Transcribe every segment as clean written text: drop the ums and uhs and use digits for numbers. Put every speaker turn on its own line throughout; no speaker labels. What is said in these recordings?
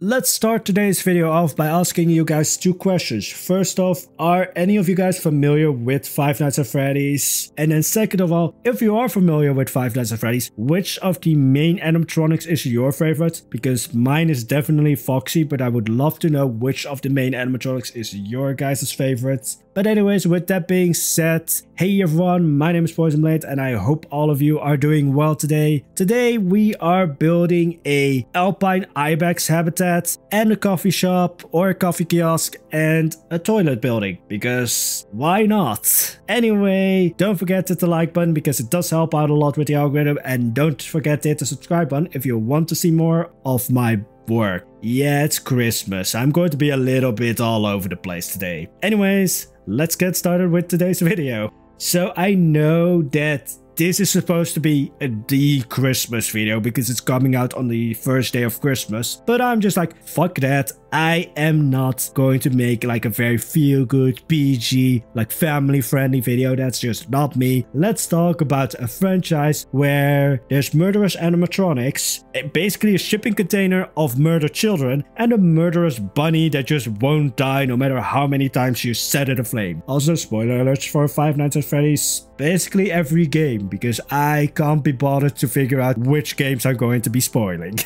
let's start today's video off by asking you guys two questions. First off, are any of you guys familiar with Five Nights at Freddy's? And then second of all, if you are familiar with Five Nights at Freddy's, which of the main animatronics is your favorite? Because mine is definitely Foxy, but I would love to know which of the main animatronics is your guys' favorite. But anyways, with that being said, hey everyone, my name is Poisonblade and I hope all of you are doing well today. Today we are building a Alpine Ibex Habitat and a coffee shop or a coffee kiosk and a toilet building, because why not? Anyway, don't forget to hit the like button because it does help out a lot with the algorithm, and don't forget to hit the subscribe button if you want to see more of my work. Yeah, it's Christmas. I'm going to be a little bit all over the place today. Anyways, let's get started with today's video. So I know that this is supposed to be the Christmas video because it's coming out on the first day of Christmas, but I'm just like, fuck that. I am not going to make like a very feel-good, PG, like family-friendly video. That's just not me. Let's talk about a franchise where there's murderous animatronics, basically a shipping container of murdered children, and a murderous bunny that just won't die no matter how many times you set it aflame. Also, spoiler alerts for Five Nights at Freddy's, basically every game, because I can't be bothered to figure out which games I'm going to be spoiling.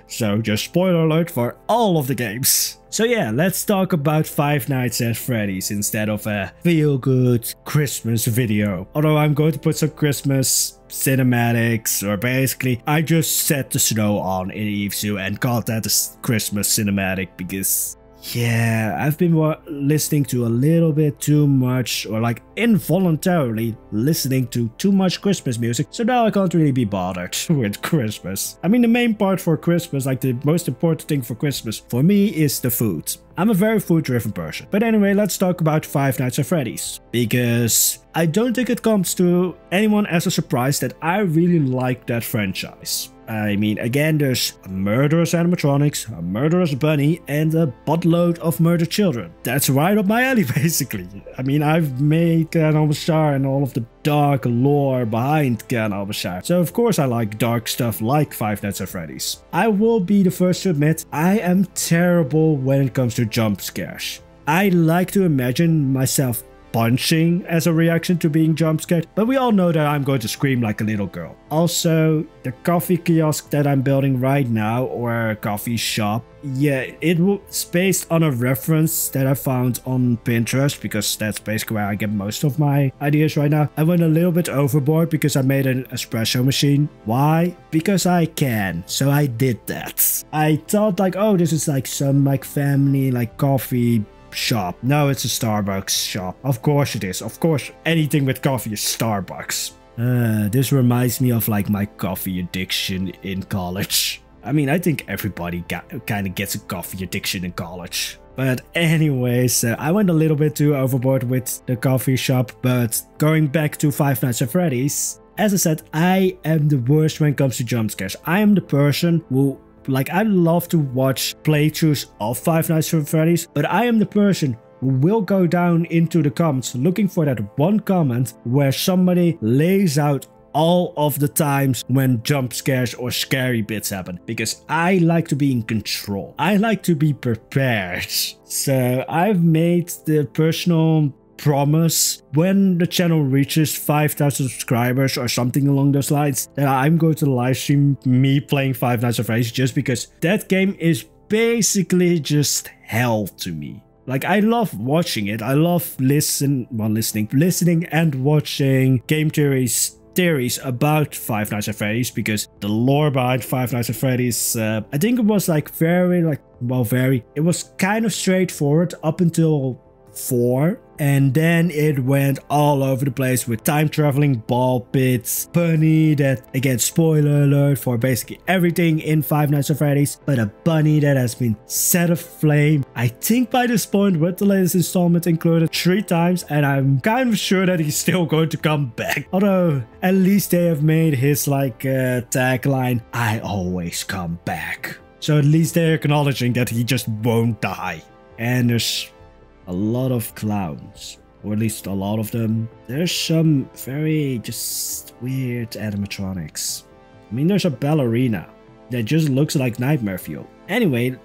So just spoiler alert for all of the games. So yeah, let's talk about Five Nights at Freddy's instead of a feel-good Christmas video. Although I'm going to put some Christmas cinematics, or basically I just set the snow on in Eve Zoo and called that a Christmas cinematic because yeah, I've been listening to a little bit too much, or like involuntarily listening to too much Christmas music, so now I can't really be bothered with Christmas. I mean, the main part for Christmas, like the most important thing for Christmas for me, is the food. I'm a very food-driven person. But anyway, let's talk about Five Nights at Freddy's, because I don't think it comes to anyone as a surprise that I really like that franchise. I mean, again, there's murderous animatronics, a murderous bunny, and a buttload of murdered children. That's right up my alley, basically. I mean, I've made Can Albashar and all of the dark lore behind Can Albashar, so of course I like dark stuff like Five Nights at Freddy's. I will be the first to admit, I am terrible when it comes to jump scares. I like to imagine myself punching as a reaction to being jump scared, but we all know that I'm going to scream like a little girl. Also, the coffee kiosk that I'm building right now, or a coffee shop, yeah, it's based on a reference that I found on Pinterest, because that's basically where I get most of my ideas right now. I went a little bit overboard because I made an espresso machine. Why? Because I can, so I did that. I thought like, oh, this is like some like family like coffee shop. No, it's a Starbucks shop. Of course it is. Of course, anything with coffee is Starbucks. This reminds me of like my coffee addiction in college. I mean, I think everybody kind of gets a coffee addiction in college. But anyways, I went a little bit too overboard with the coffee shop. But going back to Five Nights at Freddy's, as I said, I am the worst when it comes to jump scares. I am the person who, like, I love to watch playthroughs of Five Nights at Freddy's, but I am the person who will go down into the comments looking for that one comment where somebody lays out all of the times when jump scares or scary bits happen, because I like to be in control. I like to be prepared. So I've made the personal promise when the channel reaches 5,000 subscribers or something along those lines that I'm going to live stream me playing Five Nights at Freddy's, just because that game is basically just hell to me. Like, I love watching it. I love listening and watching game theories about Five Nights at Freddy's, because the lore behind Five Nights at Freddy's, I think it was like it was kind of straightforward up until 4, and then it went all over the place with time traveling ball pits, bunny that, again, spoiler alert for basically everything in Five Nights at Freddy's, but a bunny that has been set aflame, I think by this point with the latest installment included, 3 times, and I'm kind of sure that he's still going to come back. Although at least they have made his like tagline, "I always come back." So at least they're acknowledging that he just won't die. And there's a lot of clowns, or at least a lot of them. There's some very just weird animatronics. I mean, there's a ballerina. that just looks like nightmare fuel. Anyway,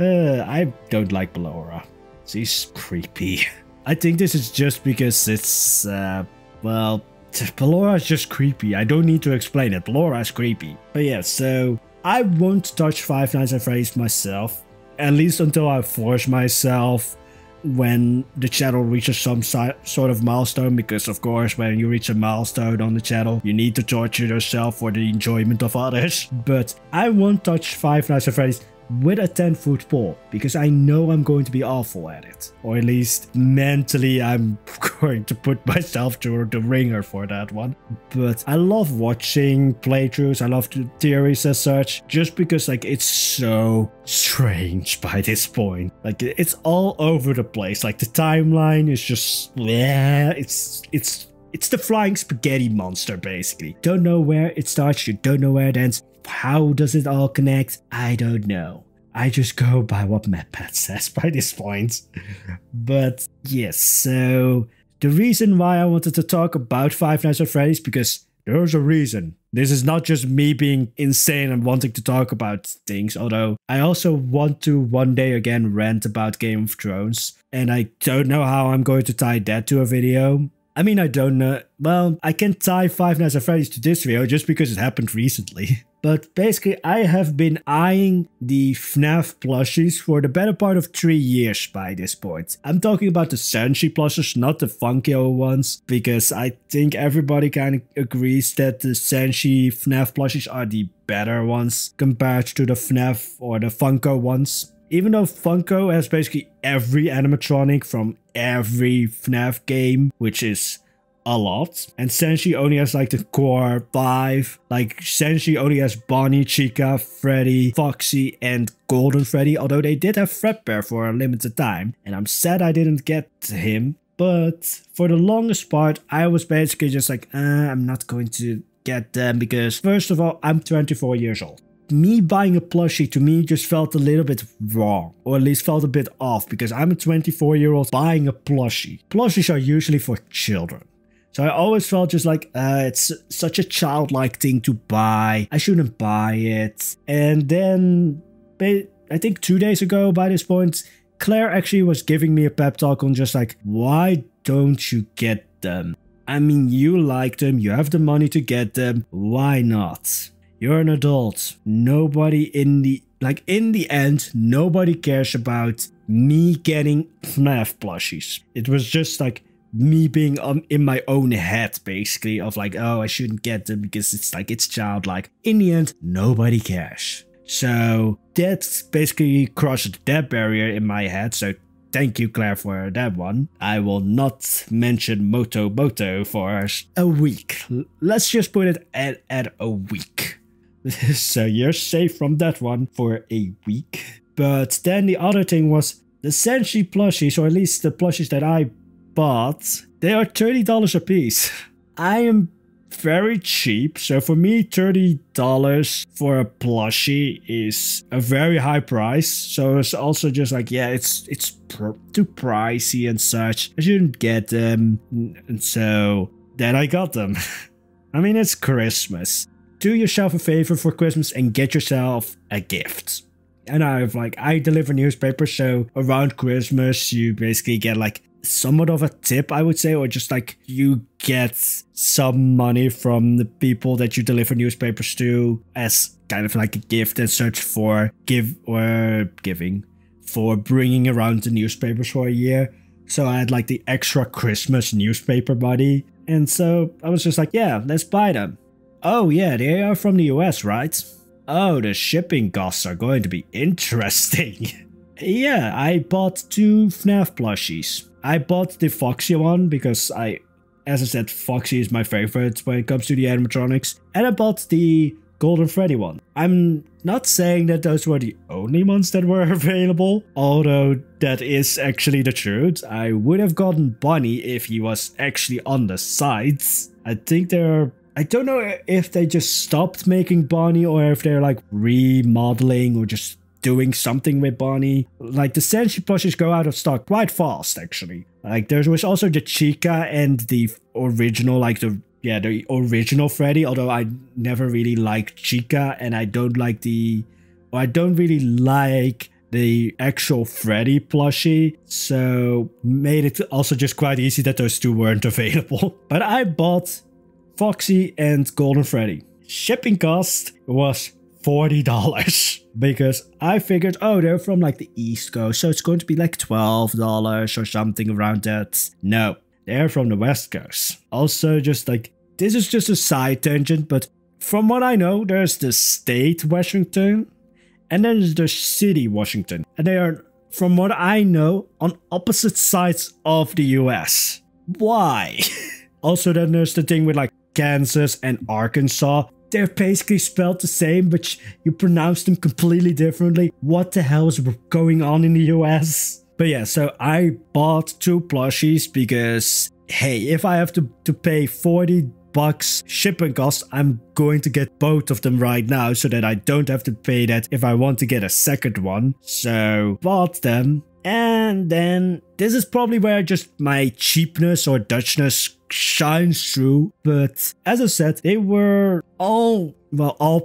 I don't like Ballora. She's creepy. I think this is just because it's, well, Ballora is just creepy. I don't need to explain it. Ballora is creepy. But yeah, so I won't touch Five Nights at Freddy's myself, at least until I force myself when the channel reaches some sort of milestone, because of course when you reach a milestone on the channel you need to torture yourself for the enjoyment of others. But I won't touch Five Nights at Freddy's with a 10-foot pole, because I know I'm going to be awful at it. Or at least mentally I'm going to put myself through the ringer for that one. But I love watching playthroughs, I love the theories as such, just because like it's so strange by this point. Like it's all over the place, like the timeline is just, yeah, it's the flying spaghetti monster basically. Don't know where it starts, you don't know where it ends. How does it all connect? I don't know. I just go by what MapPad says by this point. But yes, so the reason why I wanted to talk about Five Nights at Freddy's, because there's a reason. This is not just me being insane and wanting to talk about things, although I also want to one day again rant about Game of Thrones, and I don't know how I'm going to tie that to a video. I mean, I don't know. Well, I can tie Five Nights at Freddy's to this video just because it happened recently. But basically, I have been eyeing the FNAF plushies for the better part of 3 years by this point. I'm talking about the Senshi plushies, not the Funkyo ones, because I think everybody kind of agrees that the Senshi FNAF plushies are the better ones compared to the FNAF or the Funko ones. Even though Funko has basically every animatronic from every FNAF game, which is a lot, and Senshi only has like the core 5. Like Senshi only has Bonnie, Chica, Freddy, Foxy, and Golden Freddy, although they did have Fredbear for a limited time, and I'm sad I didn't get him. But for the longest part, I was basically just like, I'm not going to get them, because first of all, I'm 24 years old. Me buying a plushie to me just felt a little bit wrong, or at least felt a bit off, because I'm a 24-year-old buying a plushie. Plushies are usually for children. So I always felt just like, it's such a childlike thing to buy. I shouldn't buy it. And then, I think 2 days ago by this point, Claire actually was giving me a pep talk on just like, why don't you get them? I mean, you like them, you have the money to get them, why not? You're an adult. Nobody in the end, nobody cares about me getting FNAF plushies. It was just like me being in my own head, basically, of like, oh, I shouldn't get them because it's like, it's childlike. In the end, nobody cares. So that basically crossed that barrier in my head. So thank you, Claire, for that one. I will not mention Moto for a week. Let's just put it at a week. So you're safe from that one for a week. But then the other thing was the Senshi plushies, or at least the plushies that I bought, they are $30 a piece. I am very cheap, so for me $30 for a plushie is a very high price. So it's also just like, yeah, it's too pricey and such. I shouldn't get them, and so then I got them. I mean, it's Christmas. Do yourself a favor for Christmas and get yourself a gift. And I deliver newspapers, so around Christmas you basically get like somewhat of a tip, I would say, or just like you get some money from the people that you deliver newspapers to as kind of like a gift and such for giving for bringing around the newspapers for a year. So I had like the extra Christmas newspaper buddy, and so I was just like, yeah, let's buy them. Oh yeah, they are from the US, right? Oh, the shipping costs are going to be interesting. Yeah, I bought 2 FNAF plushies. I bought the Foxy one because as I said, Foxy is my favorite when it comes to the animatronics. And I bought the Golden Freddy one. I'm not saying that those were the only ones that were available, although that is actually the truth. I would have gotten Bonnie if he was actually on the sites. I don't know if they just stopped making Bonnie or if they're like remodeling or just doing something with Bonnie. Like the Senshi plushies go out of stock quite fast, actually. Like there was also the Chica and the original, like the yeah, the original Freddy, although I never really liked Chica, and I don't really like the actual Freddy plushie, so made it also just quite easy that those two weren't available. But I bought Foxy and Golden Freddy. Shipping cost was $40 because I figured, oh, they're from like the East Coast, so it's going to be like $12 or something around that. No, they're from the West Coast. Also, just like, this is just a side tangent, but from what I know, there's the state Washington and then there's the city Washington. And they are, from what I know, on opposite sides of the US. Why? Also, then there's the thing with like Kansas and Arkansas. They're basically spelled the same, but you pronounce them completely differently. What the hell is going on in the US? But yeah, so I bought two plushies because, hey, if I have to pay $40 shipping costs, I'm going to get both of them right now so that I don't have to pay that if I want to get a second one. So bought them, and then this is probably where just my cheapness or Dutchness shines through. But as I said, they were all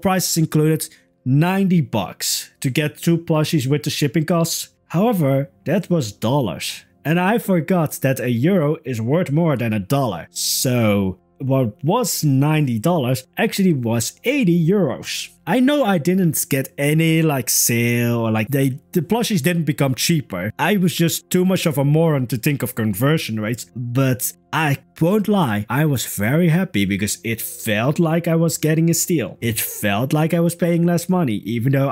prices included, $90 to get two plushies with the shipping costs. However, that was dollars, and I forgot that a euro is worth more than a dollar. So what was $90 actually was 80 euros. I know I didn't get any like sale or like the plushies didn't become cheaper. I was just too much of a moron to think of conversion rates, but I won't lie, I was very happy because it felt like I was getting a steal. It felt like I was paying less money, even though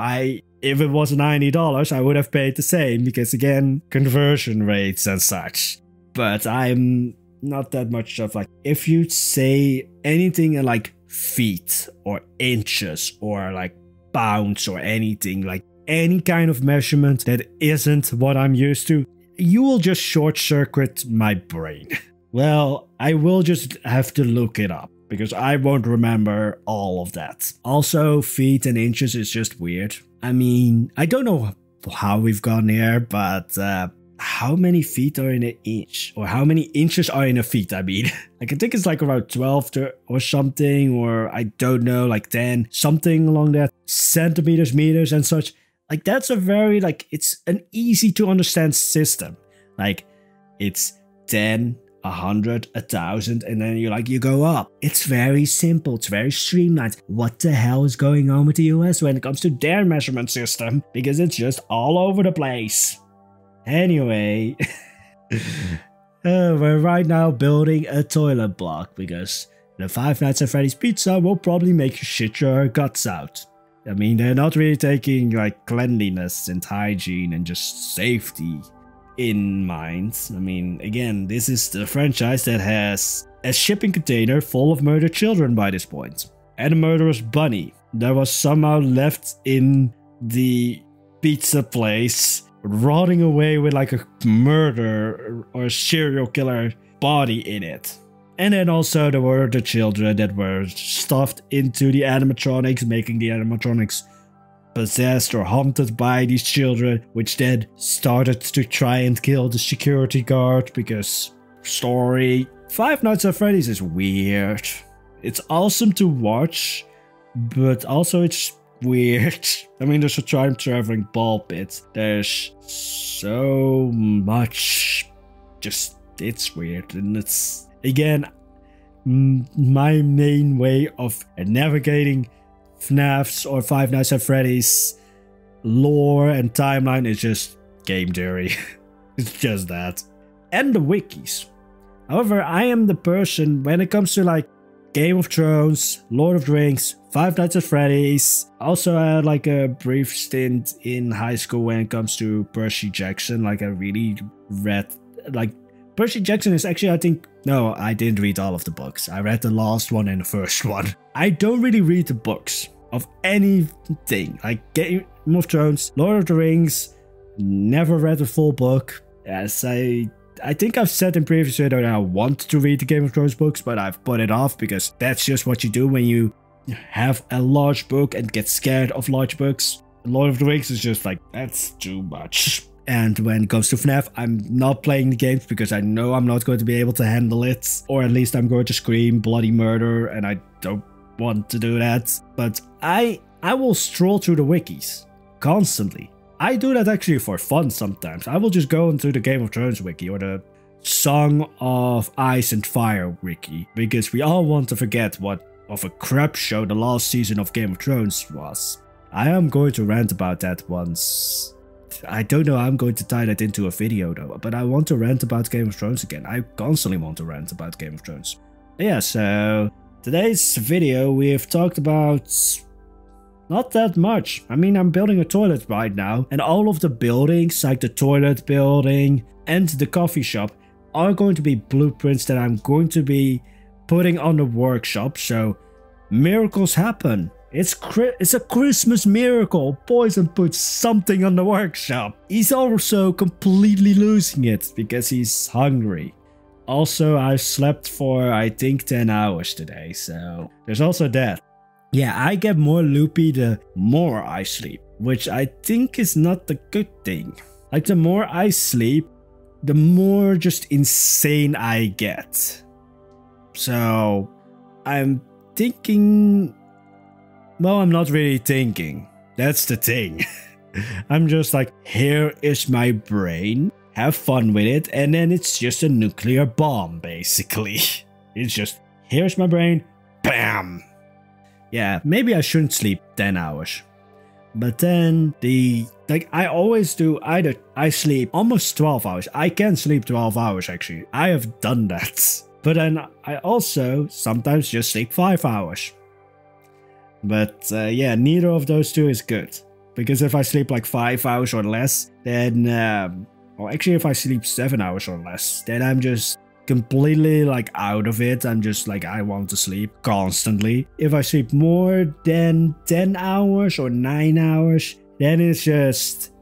if it was $90, I would have paid the same because again, conversion rates and such. But I'm not that much of like, if you say anything in like feet or inches or like pounds or anything, like any kind of measurement that isn't what I'm used to, you will just short circuit my brain. Well, I will just have to look it up because I won't remember all of that. Also, feet and inches is just weird. I mean, I don't know how we've gone there, but how many feet are in an inch? Or how many inches are in a feet, I mean? Like, I think it's like around 12 or something, or I don't know, like 10, something along that. Centimeters, meters, and such. Like, that's a very, like, it's an easy to understand system. Like, it's 10, 100, 1,000, and then you go up. It's very simple. It's very streamlined. What the hell is going on with the US when it comes to their measurement system? Because it's just all over the place. Anyway, we're right now building a toilet block because the Five Nights at Freddy's pizza will probably make you shit your guts out. I mean, they're not really taking like cleanliness and hygiene and just safety in mind. I mean, again, this is the franchise that has a shipping container full of murdered children by this point. And a murderous bunny that was somehow left in the pizza place, rotting away with like a murder or serial killer body in it. And then also there were the children that were stuffed into the animatronics, making the animatronics possessed or haunted by these children, which then started to try and kill the security guard because story. Five Nights at Freddy's is weird. It's awesome to watch, but also it's weird. I mean, there's a time-traveling ball pit. There's so much. Just, it's weird. And it's, again, my main way of navigating FNAF's or Five Nights at Freddy's lore and timeline is just game theory. It's just that. And the wikis. However, I am the person when it comes to like Game of Thrones, Lord of the Rings, Five Nights at Freddy's. Also, I had like a brief stint in high school when it comes to Percy Jackson. Like, I really read, like, Percy Jackson is actually, I think, no, I didn't read all of the books. I read the last one and the first one. I don't really read the books of anything. Like Game of Thrones, Lord of the Rings, never read the full book. Yes, I think I've said in previous video that I want to read the Game of Thrones books, but I've put it off because that's just what you do when you have a large book and get scared of large books. Lord of the Rings is just like, that's too much. And when it comes to FNAF, I'm not playing the games because I know I'm not going to be able to handle it. Or at least I'm going to scream bloody murder, and I don't want to do that. But I will stroll through the wikis constantly. I do that actually for fun sometimes. I will just go into the Game of Thrones wiki or the Song of Ice and Fire wiki, because we all want to forget what of a crap show the last season of Game of Thrones was. I am going to rant about that once. I don't know how I'm going to tie that into a video though, but I want to rant about Game of Thrones again. I constantly want to rant about Game of Thrones. Yeah, so today's video we have talked about not that much. I mean, I'm building a toilet right now, and all of the buildings, like the toilet building and the coffee shop, are going to be blueprints that I'm going to be putting on the workshop, so miracles happen. It's a Christmas miracle. Poison puts something on the workshop. He's also completely losing it because he's hungry. Also, I slept for I think 10 hours today, so there's also that. Yeah, I get more loopy the more I sleep, which I think is not the good thing. Like, the more I sleep, the more just insane I get. So I'm thinking, well, I'm not really thinking. That's the thing. I'm just like, here is my brain. Have fun with it. And then it's just a nuclear bomb, basically. It's just, here's my brain. Bam. Yeah, maybe I shouldn't sleep 10 hours. But then I always do, either I sleep almost 12 hours. I can sleep 12 hours actually. I have done that. But then I also sometimes just sleep 5 hours. But yeah, neither of those two is good. Because if I sleep like 5 hours or less, then, well, actually if I sleep 7 hours or less, then I'm just completely like out of it. I'm just like, I want to sleep constantly. If I sleep more than 10 hours or 9 hours, then it's just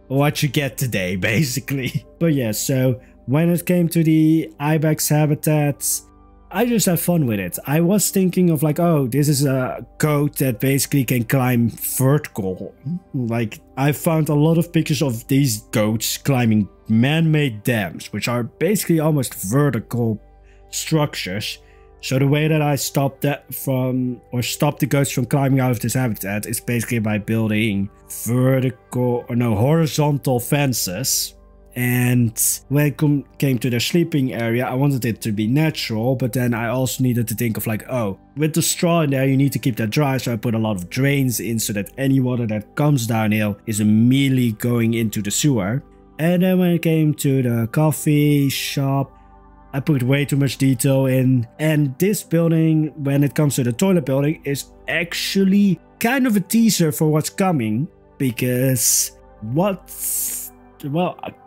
what you get today, basically. But yeah, so when it came to the Ibex Habitats, I just have fun with it. I was thinking of like, oh, this is a goat that basically can climb vertical. Like, I found a lot of pictures of these goats climbing man-made dams, which are basically almost vertical structures. So the way that I stop the goats from climbing out of this habitat is basically by building horizontal fences. And when it came to the sleeping area, I wanted it to be natural, but then I also needed to think of like, oh, with the straw in there, you need to keep that dry. So I put a lot of drains in so that any water that comes downhill is immediately going into the sewer. And then when it came to the coffee shop, I put way too much detail in. And this building, when it comes to the toilet building, is actually kind of a teaser for what's coming. Because well,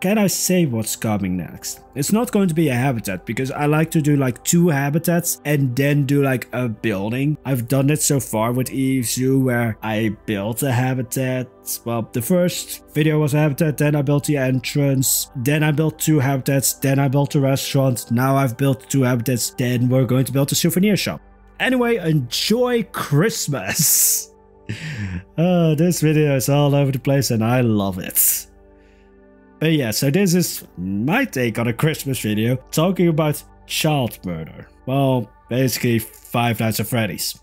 can I say what's coming next? It's not going to be a habitat, because I like to do like 2 habitats and then do like a building. I've done it so far with Eve Zoo, where I built a habitat. Well, the first video was a habitat, then I built the entrance, then I built 2 habitats, then I built a restaurant, now I've built 2 habitats, then we're going to build a souvenir shop. Anyway, enjoy Christmas! This video is all over the place and I love it. But yeah, so this is my take on a Christmas video talking about child murder. Well, basically Five Nights at Freddy's.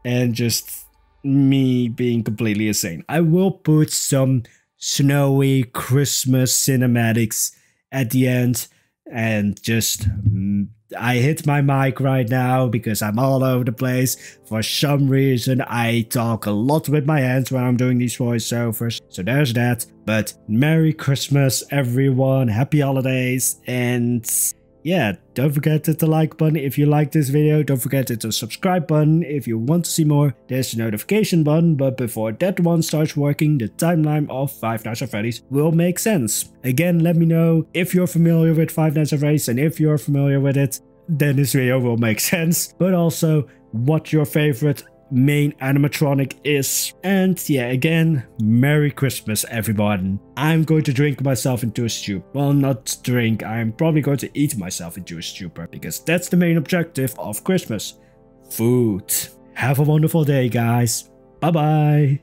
And just me being completely insane. I will put some snowy Christmas cinematics at the end. And just, I hit my mic right now because I'm all over the place. For some reason, I talk a lot with my hands when I'm doing these voiceovers. So there's that. But Merry Christmas, everyone. Happy holidays. And yeah, don't forget to hit the like button if you like this video. Don't forget to hit the subscribe button if you want to see more. There's the notification button, but before that one starts working, the timeline of Five Nights at Freddy's will make sense. Again, let me know if you're familiar with Five Nights at Freddy's, and if you're familiar with it, then this video will make sense. But also, what your favorite main animatronic is. And yeah, again, Merry Christmas, everyone. I'm going to drink myself into a stupor. Well, not drink, I'm probably going to eat myself into a stupor, because that's the main objective of Christmas. Food. Have a wonderful day, guys. Bye bye.